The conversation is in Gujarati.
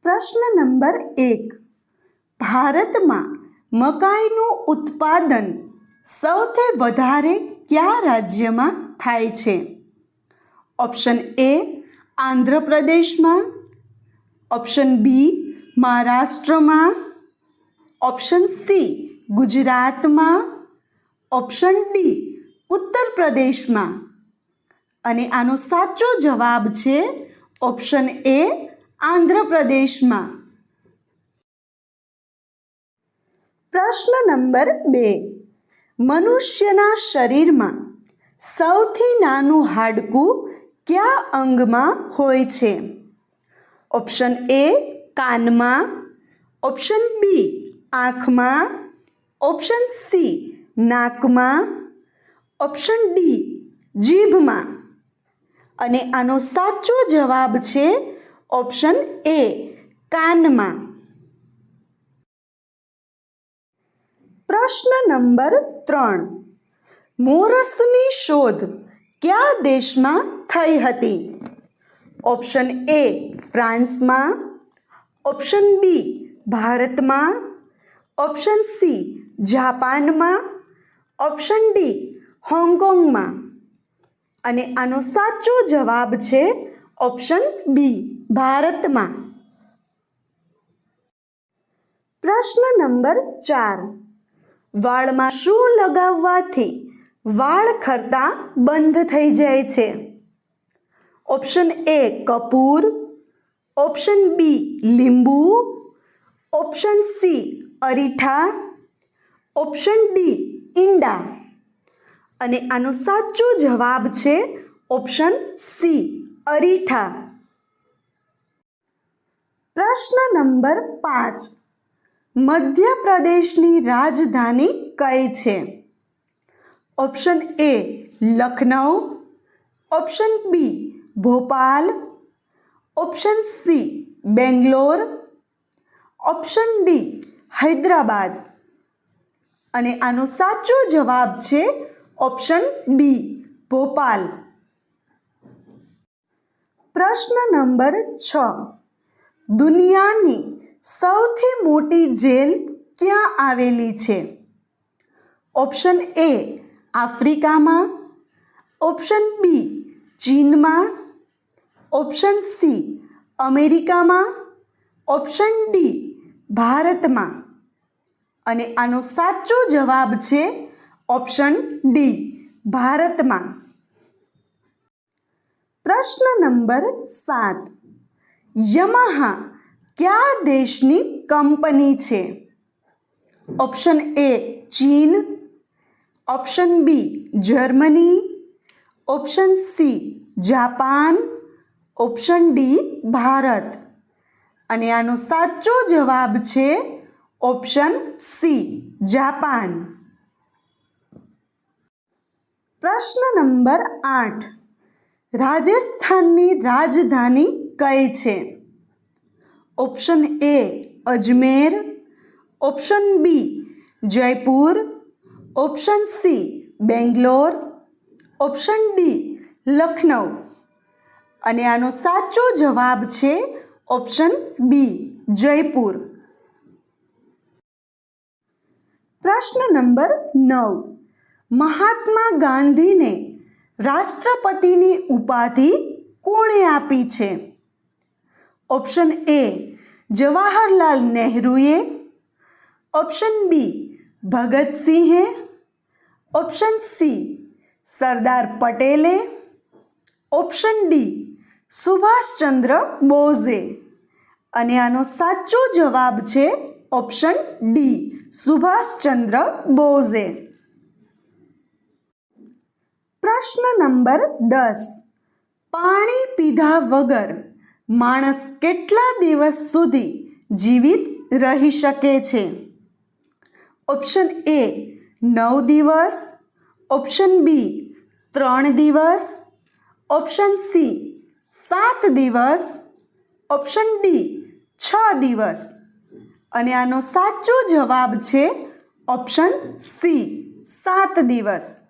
પ્રશ્ન નંબર 1. ભારતમાં મકાઈનું ઉત્પાદન સૌથી વધારે કયા રાજ્યમાં થાય છે? ઓપ્શન એ આંધ્રપ્રદેશમાં, ઓપ્શન બી મહારાષ્ટ્રમાં, ઓપ્શન સી ગુજરાતમાં, ઓપ્શન ડી ઉત્તર પ્રદેશમાં. અને આનો સાચો જવાબ છે ઓપ્શન એ આંધ્રપ્રદેશમાં. પ્રશ્ન નંબર 2. મનુષ્યના શરીરમાં સૌથી નાનું હાડકું કયા અંગમાં હોય છે? ઓપ્શન એ કાનમાં, ઓપ્શન બી આંખમાં, ઓપ્શન સી નાકમાં, ઓપ્શન ડી જીભમાં. અને આનો સાચો જવાબ છે ઓપ્શન એ કાનમાં. પ્રશ્ન નંબર 3. મોરસની શોધ કયા દેશમાં થઈ હતી? ઓપ્શન એ ફ્રાન્સમાં, ઓપ્શન બી ભારતમાં, ઓપ્શન સી જાપાનમાં, ઓપ્શન ડી હોંગકોંગમાં. અને આનો સાચો જવાબ છે ઓપ્શન બી ભારતમાં. પ્રશ્ન નંબર 4. વાળમાં શું લગાવવાથી વાળ ખરતા બંધ થઈ જાય છે? ઓપ્શન એ કપૂર, ઓપ્શન બી લીંબુ, ઓપ્શન સી અરીઠા, ઓપ્શન ડી ઈંડા. અને આનો સાચો જવાબ છે ઓપ્શન સી અરીઠા. પ્રશ્ન નંબર 5. મધ્યપ્રદેશની રાજધાની કઈ છે? Option A Lucknow, option B Bhopal, option C Bangalore, option D Hyderabad. અને આનો સાચો જવાબ છે ઓપ્શન બી ભોપાલ. પ્રશ્ન નંબર 6. દુનિયાની સૌથી મોટી જેલ ક્યાં આવેલી છે? ઓપ્શન એ આફ્રિકામાં, ઓપ્શન બી ચીનમાં, ઓપ્શન સી અમેરિકામાં, ઓપ્શન ડી ભારતમાં. અને આનો સાચો જવાબ છે ઓપ્શન ડી ભારતમાં. પ્રશ્ન નંબર 7. યમાહા કયા દેશની કંપની છે? ઓપ્શન એ ચીન, option B Germany, option C Japan, option D Bharat. અને આનો સાચો જવાબ છે ઓપ્શન સી જાપાન. પ્રશ્ન નંબર 8. રાજસ્થાનની રાજધાની કઈ છે? Option A Ajmer, option B Jaipur, option C Bangalore, option D Lucknow. અને આનો સાચો જવાબ છે ઓપ્શન બી જયપુર. પ્રશ્ન નંબર 9. મહાત્મા ગાંધીને રાષ્ટ્રપતિની ઉપાધિ કોણે આપી છે? ઓપ્શન એ જવાહરલાલ નહેરુએ, ઓપ્શન બી ભગતસિંહે, ઓપ્શન સી સરદાર પટેલે, ઓપ્શન ડી સુભાષચંદ્ર બોઝે. અને આનો સાચો જવાબ છે ઓપ્શન ડી સુભાષચંદ્ર બોઝે. પ્રશ્ન નંબર 10. પાણી પીધા વગર માણસ કેટલા દિવસ સુધી જીવિત રહી શકે છે? ઓપ્શન એ 9 દિવસ, ઓપ્શન બી 3 દિવસ, ઓપ્શન સી 7 દિવસ, ઓપ્શન ડી 6 દિવસ. અને આનો સાચો જવાબ છે ઓપ્શન સી 7 દિવસ.